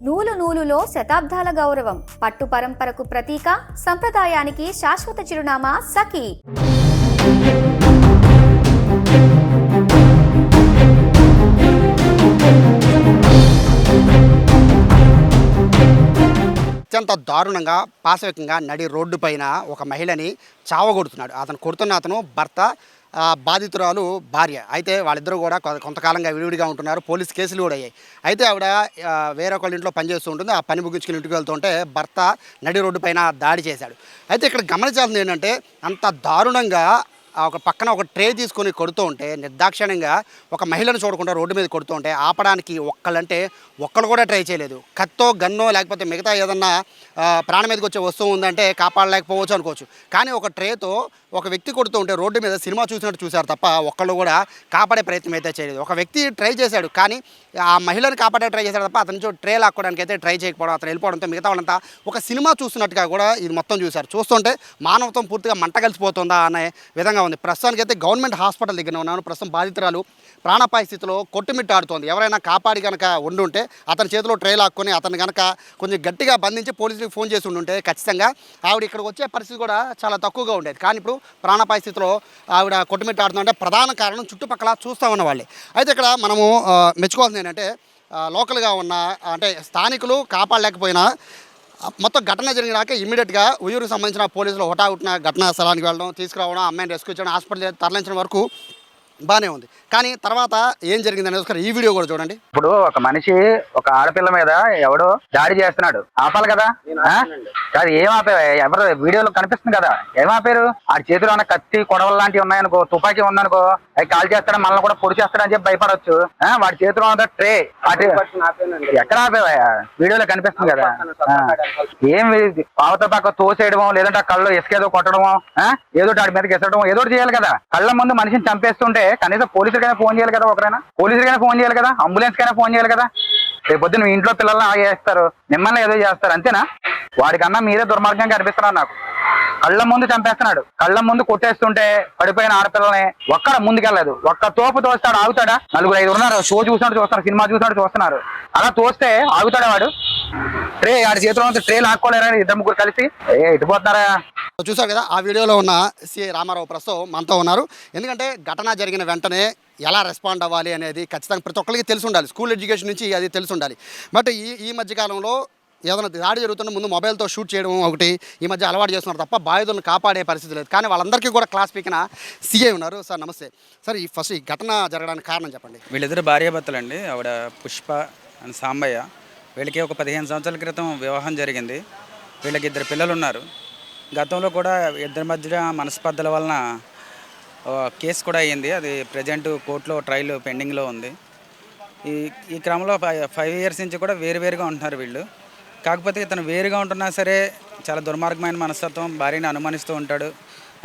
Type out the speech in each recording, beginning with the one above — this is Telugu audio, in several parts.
నూలు నూలులో శతాబ్దాల గౌరవం, పట్టు పరంపరకు ప్రతీక, సంప్రదాయానికి శాశ్వత చిరునామా సఖీ. అత్యంత దారుణంగా పాశవికంగా నడి రోడ్డు పైన ఒక మహిళని చావగొడుతున్నాడు. అతను కొడుతున్న అతను భర్త, బాధితురాలు భార్య. అయితే వాళ్ళిద్దరూ కూడా కొంతకాలంగా విడివిడిగా ఉంటున్నారు. పోలీస్ కేసులు కూడా అయ్యాయి. అయితే ఆవిడ వేరొకళ్ళ ఇంట్లో పనిచేస్తూ ఉంటుంది. ఆ పని ముగించుకుని ఇంటికి వెళ్తుంటే భర్త నడి రోడ్డు పైన దాడి చేశాడు. అయితే ఇక్కడ గమనించాల్సింది ఏంటంటే, అంత దారుణంగా ఒక పక్కన ఒక ట్రే తీసుకొని కొడుతూ ఉంటే, నిర్దాక్షిణ్యంగా ఒక మహిళను చూడకుండా రోడ్డు మీద కొడుతూ ఉంటే ఆపడానికి ఒక్కళ్ళు కూడా ట్రై చేయలేదు. కత్తో గన్నో లేకపోతే మిగతా ఏదన్నా ప్రాణం మీదకి వచ్చే వస్తువు ఉందంటే కాపాడలేకపోవచ్చు అనుకోవచ్చు. కానీ ఒక ట్రేతో ఒక వ్యక్తి కొడుతూ ఉంటే రోడ్డు మీద సినిమా చూసినట్టు చూశారు తప్ప ఒక్కళ్ళు కూడా కాపాడే ప్రయత్నం అయితే చేయలేదు. ఒక వ్యక్తి ట్రై చేశాడు, కానీ ఆ మహిళను కాపాడే ట్రై చేశాడు తప్ప అతను ట్రే లాక్కోవడానికి అయితే ట్రై చేయకపోవడం, అతను వెళ్ళిపోవడంతో మిగతా వాళ్ళంతా ఒక సినిమా చూస్తున్నట్టుగా కూడా ఇది మొత్తం చూశారు. చూస్తుంటే మానవత్వం పూర్తిగా మంట కలిసిపోతుందా అనే విధంగా ఉంది. ప్రస్తుతానికి అయితే గవర్నమెంట్ హాస్పిటల్ దగ్గర ఉన్నాను. ప్రస్తుతం బాధితురాలు ప్రాణాపాయ స్థితిలో కొట్టుమిట్టాడుతోంది. ఎవరైనా కాపాడి కనుక ఉండుంటే, అతని చేతిలో ట్రే లాక్కొని అతను కనుక కొంచెం గట్టిగా బంధించి పోలీసులకు ఫోన్ చేసి ఉండుంటే ఖచ్చితంగా ఆవిడ ఇక్కడికి వచ్చే పరిస్థితి కూడా చాలా తక్కువగా ఉండేది. కానీ ఇప్పుడు ప్రాణాపాయ స్థితిలో ఆవిడ కొట్టుమిట్టాడుతుందంటే ప్రధాన కారణం చుట్టుపక్కల చూస్తూ ఉన్న వాళ్ళే. అయితే ఇక్కడ మనము మెచ్చుకోవాల్సింది ఏంటంటే, లోకల్గా ఉన్న అంటే స్థానికులు కాపాడలేకపోయినా మొత్తం ఘటన జరిగినాక ఇమ్మీడియట్గా ఉయ్యూరుకు సంబంధించిన పోలీసులు హుటాహుటిన ఘటనా స్థలానికి వెళ్ళడం, తీసుకురావడం, అమ్మాయిని రెస్క్యూ చేయడం, హాస్పిటల్ తరలించడం వరకు బాగానే ఉంది. కానీ తర్వాత ఏం జరిగిందనేది ఒకసారి ఈ వీడియో కూడా చూడండి. ఇప్పుడు ఒక మనిషి ఒక ఆడపిల్ల మీద ఎవడో దాడి చేస్తున్నాడు, ఆపాలి కదా. అది ఏం ఆపే, ఎవరు వీడియోలో కనిపిస్తుంది కదా, ఏం ఆపారు? ఆడి చేతిలో ఉన్న కత్తి, కొడవలు లాంటివి ఉన్నాయనుకో, తుపాకీ ఉందనుకో, అవి కాల్ చేస్తాడు, మనల్ని కూడా పొడి చేస్తాడని చెప్పి భయపడవచ్చు. వాడి చేతిలో ఉన్న ట్రే ఎక్కడ ఆపేవా? వీడియోలో కనిపిస్తుంది కదా. ఏం పావత పక్క తోసేయడమో, లేదంటే ఆ కళ్ళు ఇసుకేదో కొట్టడమో, ఏదో ఆడి మీదకి ఎసడమో, ఏదో చేయాలి కదా. కళ్ళ ముందు మనిషిని చంపేస్తుంటే కనీసం పోలీసులకైనా ఫోన్ చేయాలి కదా. ఒకరైనా పోలీసులకైనా ఫోన్ చేయాలి కదా, అంబులెన్స్ కైనా ఫోన్ చేయాలి కదా. రేపొద్దు మీ ఇంట్లో పిల్లల్ని ఆగేస్తారు, మిమ్మల్ని ఏదో చేస్తారు, అంతేనా? వాడికన్నా మీరే దుర్మార్గంగా కనిపిస్తున్నారు నాకు. కళ్ళ ముందు చంపేస్తున్నాడు, కళ్ళ ముందు కొట్టేస్తుంటే పడిపోయిన ఆడపిల్లల్ని ఒక్కడ ముందుకెళ్ళలేదు. ఒక్క తోపు తోస్తాడు, ఆగుతాడా? 4-5 ఉన్నారు, షో చూసినట్టు చూస్తున్నారు, సినిమా చూసినట్టు చూస్తున్నారు. అలా తోస్తే ఆగుతాడా వాడు? ట్రే ఆడి చేతిలో ట్రే లాక్కోలేరా 2-3 కలిసి? ఇటుపోతున్నారా? చూసారు కదా, ఆ వీడియోలో ఉన్న సిఐ రామారావు ప్రస్తుతం మనతో ఉన్నారు. ఎందుకంటే ఘటన జరిగిన వెంటనే ఎలా రెస్పాండ్ అవ్వాలి అనేది ఖచ్చితంగా ప్రతి ఒక్కరికి తెలిసి ఉండాలి. స్కూల్ ఎడ్యుకేషన్ నుంచి అది తెలిసి ఉండాలి. బట్ ఈ మధ్యకాలంలో ఏదైనా దాడి జరుగుతున్న ముందు మొబైల్తో షూట్ చేయడం ఒకటి ఈ మధ్య అలవాటు చేస్తున్నారు తప్ప బాధితులను కాపాడే పరిస్థితి లేదు. కానీ వాళ్ళందరికీ కూడా క్లాస్ పీకిన సిఐ ఉన్నారు. సార్ నమస్తే సార్. ఈ ఘటన జరగడానికి కారణం చెప్పండి. వీళ్ళిద్దరు భార్యాభర్తలండి. ఆవిడ పుష్ప అండ్ సాంబయ్య. వీళ్ళకి ఒక 15 సంవత్సరాల క్రితం వివాహం జరిగింది. వీళ్ళకి 2 పిల్లలు ఉన్నారు. గతంలో కూడా ఇద్దరి మధ్య మనస్పర్ధల వలన కేసు కూడా అయ్యింది. అది ప్రజెంట్ కోర్టులో ట్రయల్ పెండింగ్లో ఉంది. ఈ క్రమంలో 5 ఇయర్స్ నుంచి కూడా వేరువేరుగా ఉంటున్నారు వీళ్ళు. కాకపోతే ఇతను వేరుగా ఉంటున్నా సరే చాలా దుర్మార్గమైన మనస్తత్వం, భార్యని అనుమానిస్తూ ఉంటాడు.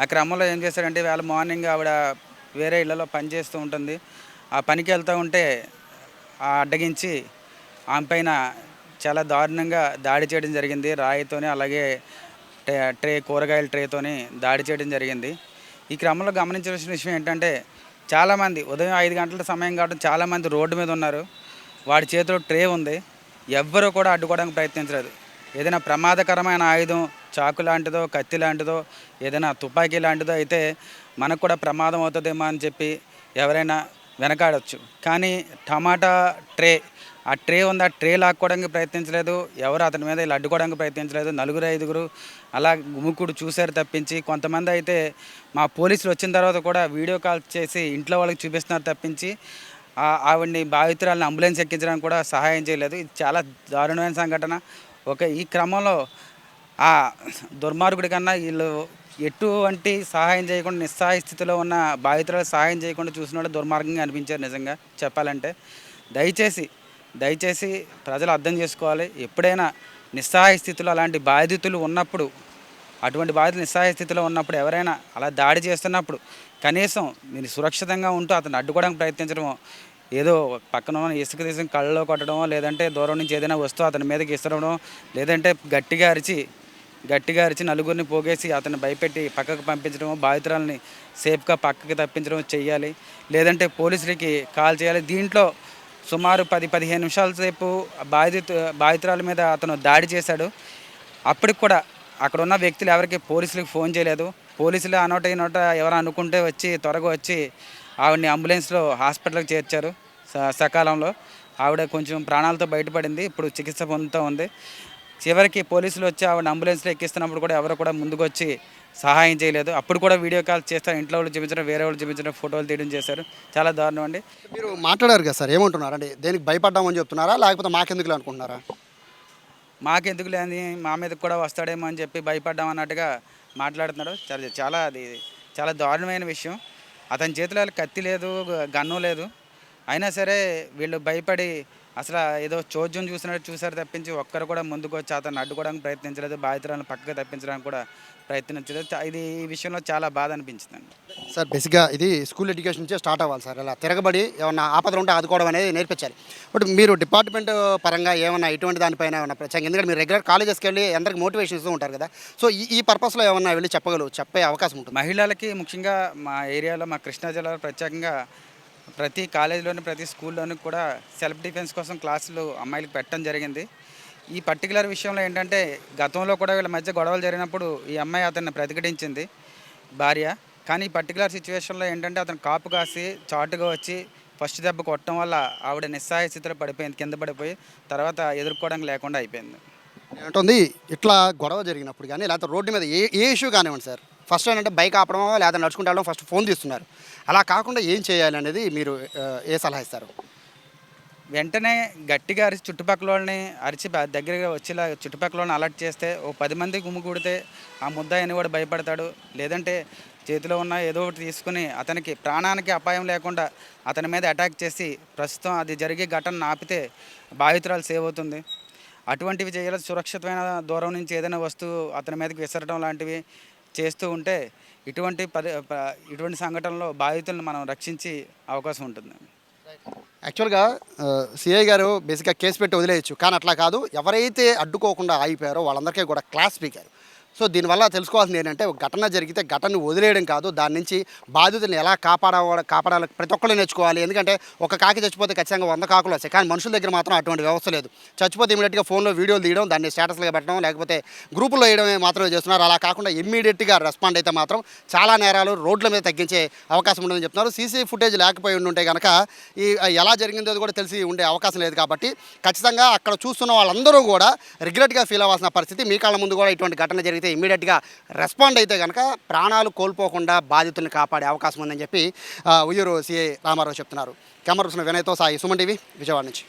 ఆ క్రమంలో ఏం చేశాడంటే, వేళ మార్నింగ్ ఆవిడ వేరే ఇళ్లలో పని చేస్తూ ఉంటుంది. ఆ పనికి వెళ్తూ ఉంటే అడ్డగించి ఆమె పైన చాలా దారుణంగా దాడి చేయడం జరిగింది. రాయితోని, అలాగే కూరగాయల ట్రేతోని దాడి చేయడం జరిగింది. ఈ క్రమంలో గమనించవలసిన విషయం ఏంటంటే, చాలామంది ఉదయం 5 గంటల సమయం కాబట్టి చాలామంది రోడ్డు మీద ఉన్నారు. వాడి చేతిలో ట్రే ఉంది. ఎవ్వరూ కూడా అడ్డుకోవడానికి ప్రయత్నించలేదు. ఏదైనా ప్రమాదకరమైన ఆయుధం, చాకు లాంటిదో, కత్తి లాంటిదో, ఏదైనా తుపాకీ లాంటిదో అయితే మనకు కూడా ప్రమాదం అవుతుందేమో అని చెప్పి ఎవరైనా వెనకాడవచ్చు. కానీ టమాటా ట్రే, ఆ ట్రే ఉంది, ఆ ట్రే లాక్కోవడానికి ప్రయత్నించలేదు. ఎవరు అతని మీద ఇలా అడ్డుకోవడానికి ప్రయత్నించలేదు. 4-5 అలా గుమ్ముకుడు చూశారు తప్పించి, కొంతమంది అయితే మా పోలీసులు వచ్చిన తర్వాత కూడా వీడియో కాల్ చేసి ఇంట్లో వాళ్ళకి చూపిస్తున్నారు తప్పించి ఆవిడ్ని బాధితురాలను అంబులెన్స్ ఎక్కించడానికి కూడా సహాయం చేయలేదు. ఇది చాలా దారుణమైన సంఘటన. ఈ క్రమంలో ఆ దుర్మార్గుడి కన్నా వీళ్ళు ఎటువంటి సహాయం చేయకుండా, నిస్సహాయ స్థితిలో ఉన్న బాధితురాలు సహాయం చేయకుండా చూసినట్టు దుర్మార్గంగా అనిపించారు. నిజంగా చెప్పాలంటే దయచేసి ప్రజలు అర్థం చేసుకోవాలి. ఎప్పుడైనా నిస్సహాయ స్థితిలో అలాంటి బాధితులు ఉన్నప్పుడు, అటువంటి బాధితులు నిస్సహాయ స్థితిలో ఉన్నప్పుడు ఎవరైనా అలా దాడి చేస్తున్నప్పుడు కనీసం మీరు సురక్షితంగా ఉంటూ అతను అడ్డుకోవడానికి ప్రయత్నించడమో, ఏదో పక్కన ఇసుక తీసుకుని కళ్ళలో కొట్టడమో, లేదంటే దూరం నుంచి ఏదైనా వస్తువు అతని మీదకి ఇస్తడమో, లేదంటే గట్టిగా అరిచి నలుగురిని పోగేసి అతన్ని భయపెట్టి పక్కకు పంపించడమో, బాధితురాలని సేఫ్గా పక్కకి తప్పించడం చేయాలి. లేదంటే పోలీసులకి కాల్ చేయాలి. దీంట్లో సుమారు 10-15 నిమిషాల సేపు బాధితురాల మీద అతను దాడి చేశాడు. అప్పటికి కూడా అక్కడ ఉన్న వ్యక్తులు ఎవరికి పోలీసులకు ఫోన్ చేయలేదు. పోలీసులు అనోట ఇనోట ఎవరు అనుకుంటే వచ్చి త్వరగా వచ్చి ఆవిడని అంబులెన్స్లో హాస్పిటల్కి చేర్చారు సకాలంలో. ఆవిడ కొంచెం ప్రాణాలతో బయటపడింది, ఇప్పుడు చికిత్స పొందుతూ ఉంది. చివరికి పోలీసులు వచ్చి ఆవిడ అంబులెన్స్లో ఎక్కిస్తున్నప్పుడు కూడా ఎవరు కూడా ముందుకు వచ్చి సహాయం చేయలేదు. అప్పుడు కూడా వీడియో కాల్ చేస్తారు, ఇంట్లో వాళ్ళు చూపించడం, వేరే వాళ్ళు చూపించడం, ఫోటోలు తీయడం చేశారు. చాలా దారుణం అండి. మీరు మాట్లాడారు కదా సార్, ఏమంటున్నారు అంటే దేనికి భయపడ్డామని చెప్తున్నారా లేకపోతే మాకెందుకు అనుకుంటున్నారా? మాకెందుకు లేని మా మీద కూడా వస్తాడేమో అని చెప్పి భయపడ్డాం అన్నట్టుగా మాట్లాడుతున్నారు. చాలా దారుణమైన విషయం. అతని చేతిలో కత్తి లేదు, గన్ను లేదు. అయినా సరే వీళ్ళు భయపడి అసలు ఏదో చోద్యం చూసారు తప్పించి ఒక్కరు కూడా ముందుకు వచ్చి అతను అడ్డుకోవడానికి ప్రయత్నించలేదు, బాధితురాలను పక్కకు తప్పించడానికి కూడా ప్రయత్నించలేదు. ఈ విషయంలో చాలా బాధ అనిపించిందండి. సార్ బేసిక్గా ఇది స్కూల్ ఎడ్యుకేషన్ నుంచే స్టార్ట్ అవ్వాలి సార్. ఇలా తిరగబడి ఏమన్నా ఆపదలు ఉంటే ఆదుకోవడం అనేది నేర్పించాలి. బట్ మీరు డిపార్ట్మెంట్ పరంగా ఏమన్నా ఇటువంటి దానిపైన ఏమన్నా ప్రత్యేకంగా, ఎందుకంటే మీరు రెగ్యులర్ కాలేజెస్కి వెళ్ళి అందరికి మోటివేషన్ ఇస్తూ ఉంటారు కదా, సో ఈ పర్పస్లో ఏమన్నా వెళ్ళి చెప్పే అవకాశం ఉంటుంది? మహిళలకి ముఖ్యంగా మా ఏరియాలో, మా కృష్ణా జిల్లాలో ప్రత్యేకంగా ప్రతి కాలేజీలోని ప్రతి స్కూల్లోని కూడా సెల్ఫ్ డిఫెన్స్ కోసం క్లాసులు అమ్మాయిలకు పెట్టడం జరిగింది. ఈ పర్టికులర్ విషయంలో ఏంటంటే గతంలో కూడా వీళ్ళ మధ్య గొడవలు జరిగినప్పుడు ఈ అమ్మాయి అతన్ని ప్రతిఘటించింది భార్య. కానీ ఈ పర్టికులర్ సిచ్యువేషన్లో ఏంటంటే అతను కాపు కాసి చాటుగా వచ్చి ఫస్ట్ దెబ్బ కొట్టడం వల్ల ఆవిడ నిస్సహాయ స్థితిలో పడిపోయింది, కింద పడిపోయి తర్వాత ఎదుర్కోవడానికి లేకుండా అయిపోయింది. ఏంటుంది ఇట్లా గొడవ జరిగినప్పుడు కానీ లేకపోతే రోడ్డు మీద ఏ ఇష్యూ కానివ్వండి సార్, ఫస్ట్ ఏంటంటే బైక్ ఆపడం లేదా నడుచుకుంటూ వెళ్ళడం, ఫస్ట్ ఫోన్ తీస్తున్నారు. అలా కాకుండా ఏం చేయాలి అనేది మీరు ఏ సలహా ఇస్తారు? వెంటనే గట్టిగా అరిచి చుట్టుపక్కల వాళ్ళని అరిచి దగ్గరగా వచ్చేలా చుట్టుపక్కల వాళ్ళని అలర్ట్ చేస్తే ఓ 10 మంది గుమ్ముకూడితే ఆ ముద్దాయిని కూడా భయపడతాడు. లేదంటే చేతిలో ఉన్న ఏదో ఒకటి తీసుకుని అతనికి ప్రాణానికి అపాయం లేకుండా అతని మీద అటాక్ చేసి ప్రస్తుతం అది జరిగే ఘటన ఆపితే బాధితురాలు సేవ్ అవుతుంది. అటువంటివి చేయాలి. సురక్షితమైన దూరం నుంచి ఏదైనా వస్తువు అతని మీదకి విసరడం లాంటివి చేస్తూ ఉంటే ఇటువంటి సంఘటనలో బాధితులను మనం రక్షించే అవకాశం ఉంటుంది. యాక్చువల్గా సిఐ గారు బేసిక్గా కేసు పెట్టి వదిలేయచ్చు, కానీ అట్లా కాదు. ఎవరైతే అడ్డుకోకుండా ఆగిపోయారో వాళ్ళందరికీ కూడా క్లాస్ స్పీకర్. సో దీనివల్ల తెలుసుకోవాల్సింది ఏంటంటే ఒక ఘటన జరిగితే ఘటనని వదిలేయడం కాదు, దాని నుంచి బాధితులను ఎలా కాపాడాలి ప్రతి ఒక్కళ్ళు నేర్చుకోవాలి. ఎందుకంటే ఒక కాకి చచ్చిపోతే ఖచ్చితంగా 100 కాకులు వస్తాయి, కానీ మనుషుల దగ్గర మాత్రం అటువంటి వ్యవస్థ లేదు. చచ్చిపోతే ఇమీడియట్గా ఫోన్లో వీడియోలు తీయడం, దాన్ని స్టేటస్లుగా పెట్టడం, లేకపోతే గ్రూపుల్లో వేయడమే మాత్రమే చేస్తున్నారు. అలా కాకుండా ఇమ్మీడియట్గా రెస్పాండ్ అయితే మాత్రం చాలా నేరాలు రోడ్ల మీద తగ్గించే అవకాశం ఉంటుందని చెప్తున్నారు. సీసీ ఫుటేజ్ లేకపోయి ఉంటే కనుక ఎలా జరిగిందో కూడా తెలిసి ఉండే అవకాశం లేదు. కాబట్టి ఖచ్చితంగా అక్కడ చూస్తున్న వాళ్ళందరూ కూడా రిగ్రెట్గా ఫీల్ అవ్వాల్సిన పరిస్థితి. మీ కళ్ళ ముందు కూడా ఇటువంటి ఘటన జరిగితే ఇమ్మీడియట్గా రెస్పాండ్ అయితే కనుక ప్రాణాలు కోల్పోకుండా బాధితుల్ని కాపాడే అవకాశం ఉందని చెప్పి ఉయ్యూరు సిఐ రామారావు చెప్తున్నారు. కెమెరా పర్సన్ వినయ్తో సాయి, సుమన్ టీవీ, విజయవాడ నుంచి.